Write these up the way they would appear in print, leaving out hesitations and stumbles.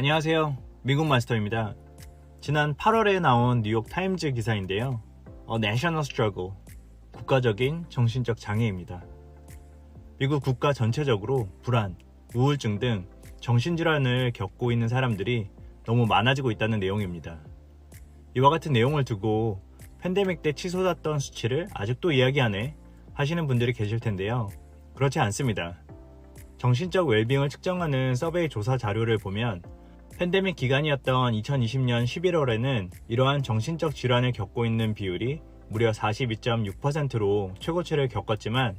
안녕하세요. 미국 마스터입니다. 지난 8월에 나온 뉴욕 타임즈 기사인데요. A National Struggle, 국가적인 정신적 장애입니다. 미국 국가 전체적으로 불안, 우울증 등 정신질환을 겪고 있는 사람들이 너무 많아지고 있다는 내용입니다. 이와 같은 내용을 두고 팬데믹 때 치솟았던 수치를 아직도 이야기하네 하시는 분들이 계실 텐데요. 그렇지 않습니다. 정신적 웰빙을 측정하는 서베이 조사 자료를 보면 팬데믹 기간이었던 2020년 11월에는 이러한 정신적 질환을 겪고 있는 비율이 무려 42.6%로 최고치를 겪었지만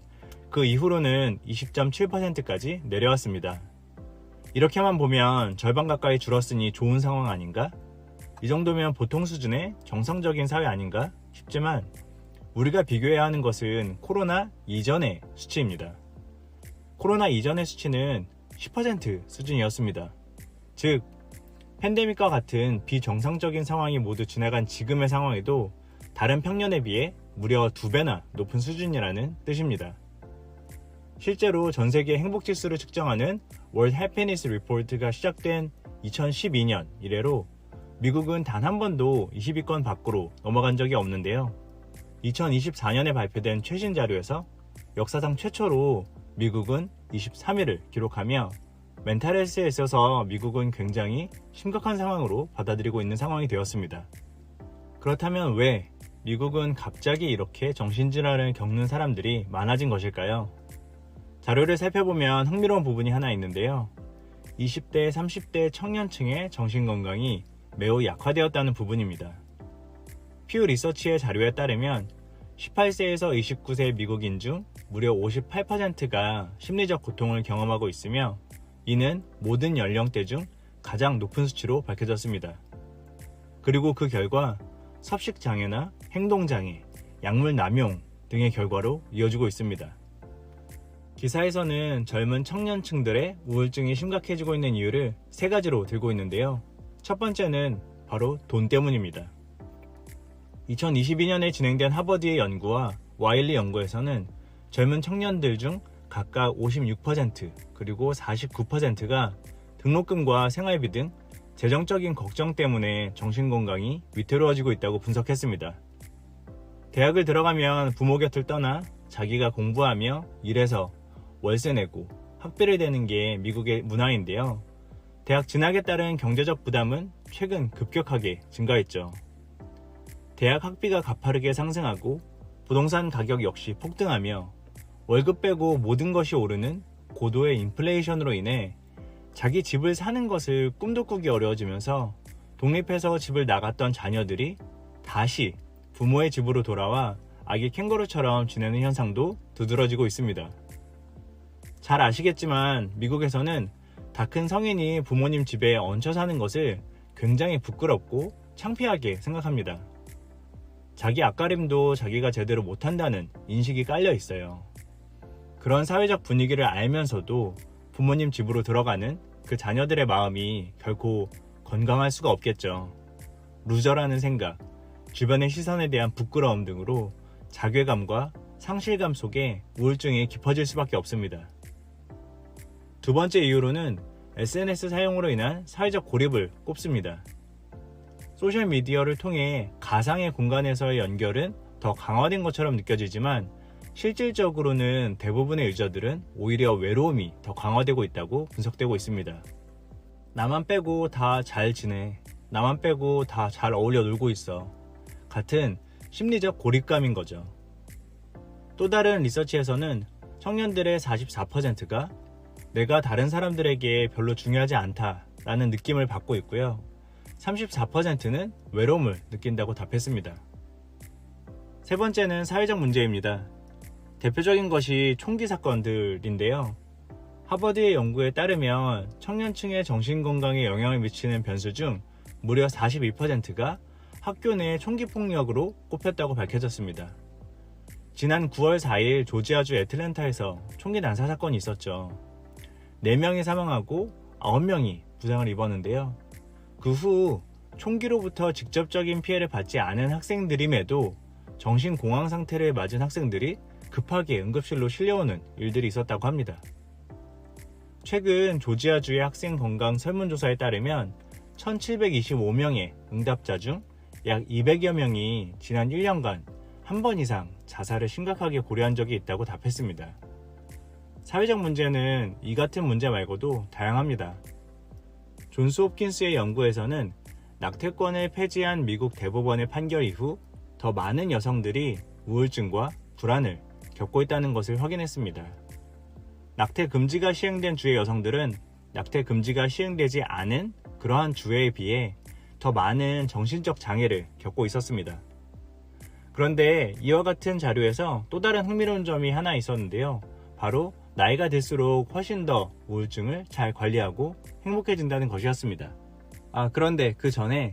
그 이후로는 20.7%까지 내려왔습니다. 이렇게만 보면 절반 가까이 줄었으니 좋은 상황 아닌가? 이 정도면 보통 수준의 정상적인 사회 아닌가 싶지만 우리가 비교해야 하는 것은 코로나 이전의 수치입니다. 코로나 이전의 수치는 10% 수준이었습니다. 즉, 팬데믹과 같은 비정상적인 상황이 모두 지나간 지금의 상황에도 다른 평년에 비해 무려 2배나 높은 수준이라는 뜻입니다. 실제로 전 세계 행복지수를 측정하는 World Happiness Report가 시작된 2012년 이래로 미국은 단 한 번도 20위권 밖으로 넘어간 적이 없는데요. 2024년에 발표된 최신 자료에서 역사상 최초로 미국은 23위를 기록하며 멘탈 헬스에 있어서 미국은 굉장히 심각한 상황으로 받아들이고 있는 상황이 되었습니다. 그렇다면 왜 미국은 갑자기 이렇게 정신질환을 겪는 사람들이 많아진 것일까요? 자료를 살펴보면 흥미로운 부분이 하나 있는데요. 20대, 30대 청년층의 정신건강이 매우 약화되었다는 부분입니다. 퓨 리서치의 자료에 따르면 18세에서 29세 미국인 중 무려 58%가 심리적 고통을 경험하고 있으며 이는 모든 연령대 중 가장 높은 수치로 밝혀졌습니다. 그리고 그 결과 섭식장애나 행동장애, 약물 남용 등의 결과로 이어지고 있습니다. 기사에서는 젊은 청년층들의 우울증이 심각해지고 있는 이유를 3가지로 들고 있는데요. 첫 번째는 바로 돈 때문입니다. 2022년에 진행된 하버드의 연구와 와일리 연구에서는 젊은 청년들 중 각각 56% 그리고 49%가 등록금과 생활비 등 재정적인 걱정 때문에 정신건강이 위태로워지고 있다고 분석했습니다. 대학을 들어가면 부모 곁을 떠나 자기가 공부하며 일해서 월세 내고 학비를 대는 게 미국의 문화인데요. 대학 진학에 따른 경제적 부담은 최근 급격하게 증가했죠. 대학 학비가 가파르게 상승하고 부동산 가격 역시 폭등하며 월급 빼고 모든 것이 오르는 고도의 인플레이션으로 인해 자기 집을 사는 것을 꿈도 꾸기 어려워지면서 독립해서 집을 나갔던 자녀들이 다시 부모의 집으로 돌아와 아기 캥거루처럼 지내는 현상도 두드러지고 있습니다. 잘 아시겠지만 미국에서는 다 큰 성인이 부모님 집에 얹혀 사는 것을 굉장히 부끄럽고 창피하게 생각합니다. 자기 앞가림도 자기가 제대로 못한다는 인식이 깔려 있어요. 그런 사회적 분위기를 알면서도 부모님 집으로 들어가는 그 자녀들의 마음이 결코 건강할 수가 없겠죠. 루저라는 생각, 주변의 시선에 대한 부끄러움 등으로 자괴감과 상실감 속에 우울증이 깊어질 수밖에 없습니다. 두 번째 이유로는 SNS 사용으로 인한 사회적 고립을 꼽습니다. 소셜미디어를 통해 가상의 공간에서의 연결은 더 강화된 것처럼 느껴지지만 실질적으로는 대부분의 유저들은 오히려 외로움이 더 강화되고 있다고 분석되고 있습니다. 나만 빼고 다 잘 지내, 나만 빼고 다 잘 어울려 놀고 있어 같은 심리적 고립감인 거죠. 또 다른 리서치에서는 청년들의 44%가 내가 다른 사람들에게 별로 중요하지 않다라는 느낌을 받고 있고요. 34%는 외로움을 느낀다고 답했습니다. 세 번째는 사회적 문제입니다. 대표적인 것이 총기 사건들인데요. 하버드의 연구에 따르면 청년층의 정신건강에 영향을 미치는 변수 중 무려 42%가 학교 내 총기 폭력으로 꼽혔다고 밝혀졌습니다. 지난 9월 4일 조지아주 애틀랜타에서 총기 난사 사건이 있었죠. 4명이 사망하고 9명이 부상을 입었는데요. 그 후 총기로부터 직접적인 피해를 받지 않은 학생들임에도 정신공황 상태를 맞은 학생들이 급하게 응급실로 실려오는 일들이 있었다고 합니다. 최근 조지아주의 학생 건강 설문조사에 따르면 1725명의 응답자 중 약 200여 명이 지난 1년간 한 번 이상 자살을 심각하게 고려한 적이 있다고 답했습니다. 사회적 문제는 이 같은 문제 말고도 다양합니다. 존스 홉킨스의 연구에서는 낙태권을 폐지한 미국 대법원의 판결 이후 더 많은 여성들이 우울증과 불안을 겪고 있다는 것을 확인했습니다. 낙태 금지가 시행된 주의 여성들은 낙태 금지가 시행되지 않은 그러한 주에 비해 더 많은 정신적 장애를 겪고 있었습니다. 그런데 이와 같은 자료에서 또 다른 흥미로운 점이 하나 있었는데요. 바로 나이가 들수록 훨씬 더 우울증을 잘 관리하고 행복해진다는 것이었습니다. 그런데 그 전에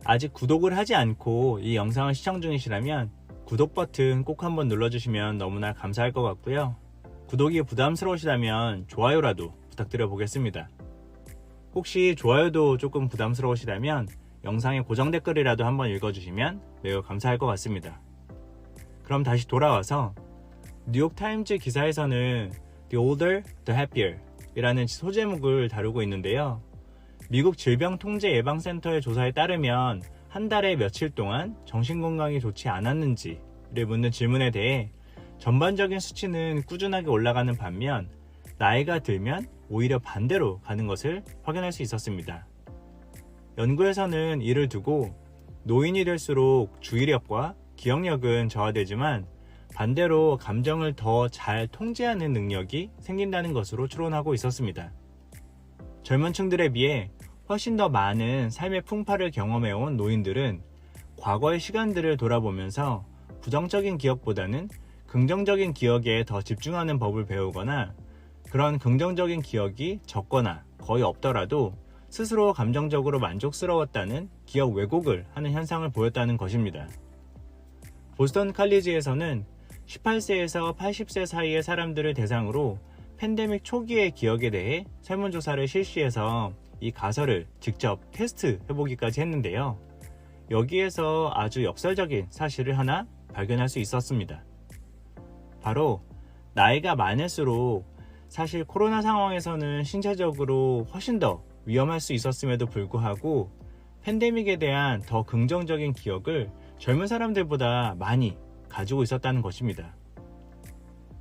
아직 구독을 하지 않고 이 영상을 시청 중이시라면 구독 버튼 꼭 한번 눌러주시면 너무나 감사할 것 같고요. 구독이 부담스러우시다면 좋아요라도 부탁드려 보겠습니다. 혹시 좋아요도 조금 부담스러우시다면 영상의 고정 댓글이라도 한번 읽어주시면 매우 감사할 것 같습니다. 그럼 다시 돌아와서 뉴욕타임즈 기사에서는 The Older, The Happier 이라는 소제목을 다루고 있는데요. 미국 질병통제예방센터의 조사에 따르면 한 달에 며칠 동안 정신건강이 좋지 않았는지를 묻는 질문에 대해 전반적인 수치는 꾸준하게 올라가는 반면 나이가 들면 오히려 반대로 가는 것을 확인할 수 있었습니다. 연구에서는 이를 두고 노인이 될수록 주의력과 기억력은 저하되지만 반대로 감정을 더 잘 통제하는 능력이 생긴다는 것으로 추론하고 있었습니다. 젊은 층들에 비해 훨씬 더 많은 삶의 풍파를 경험해온 노인들은 과거의 시간들을 돌아보면서 부정적인 기억보다는 긍정적인 기억에 더 집중하는 법을 배우거나 그런 긍정적인 기억이 적거나 거의 없더라도 스스로 감정적으로 만족스러웠다는 기억 왜곡을 하는 현상을 보였다는 것입니다. 보스턴 칼리지에서는 18세에서 80세 사이의 사람들을 대상으로 팬데믹 초기의 기억에 대해 설문조사를 실시해서 이 가설을 직접 테스트해보기까지 했는데요. 여기에서 아주 역설적인 사실을 하나 발견할 수 있었습니다. 바로 나이가 많을수록 사실 코로나 상황에서는 신체적으로 훨씬 더 위험할 수 있었음에도 불구하고 팬데믹에 대한 더 긍정적인 기억을 젊은 사람들보다 많이 가지고 있었다는 것입니다.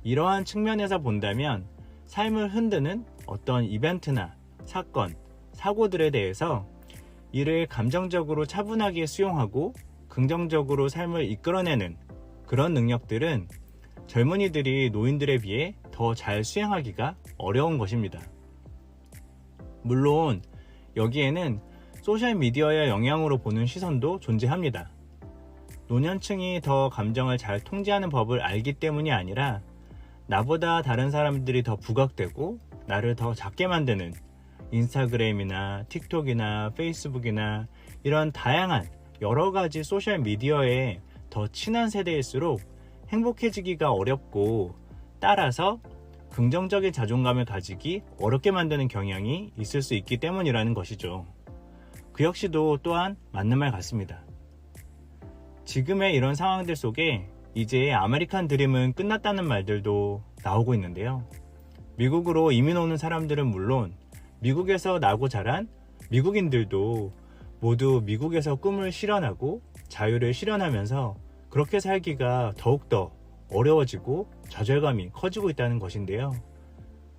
이러한 측면에서 본다면 삶을 흔드는 어떤 이벤트나 사건, 사고들에 대해서 이를 감정적으로 차분하게 수용하고 긍정적으로 삶을 이끌어내는 그런 능력들은 젊은이들이 노인들에 비해 더 잘 수행하기가 어려운 것입니다. 물론 여기에는 소셜미디어의 영향으로 보는 시선도 존재합니다. 노년층이 더 감정을 잘 통제하는 법을 알기 때문이 아니라 나보다 다른 사람들이 더 부각되고 나를 더 작게 만드는 인스타그램이나 틱톡이나 페이스북이나 이런 다양한 여러 가지 소셜미디어에 더 친한 세대일수록 행복해지기가 어렵고 따라서 긍정적인 자존감을 가지기 어렵게 만드는 경향이 있을 수 있기 때문이라는 것이죠. 그 역시도 또한 맞는 말 같습니다. 지금의 이런 상황들 속에 이제 아메리칸 드림은 끝났다는 말들도 나오고 있는데요. 미국으로 이민 오는 사람들은 물론 미국에서 나고 자란 미국인들도 모두 미국에서 꿈을 실현하고 자유를 실현하면서 그렇게 살기가 더욱더 어려워지고 좌절감이 커지고 있다는 것인데요.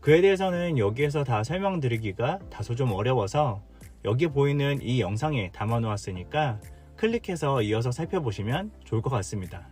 그에 대해서는 여기에서 다 설명드리기가 다소 좀 어려워서 여기 보이는 이 영상에 담아 놓았으니까 클릭해서 이어서 살펴보시면 좋을 것 같습니다.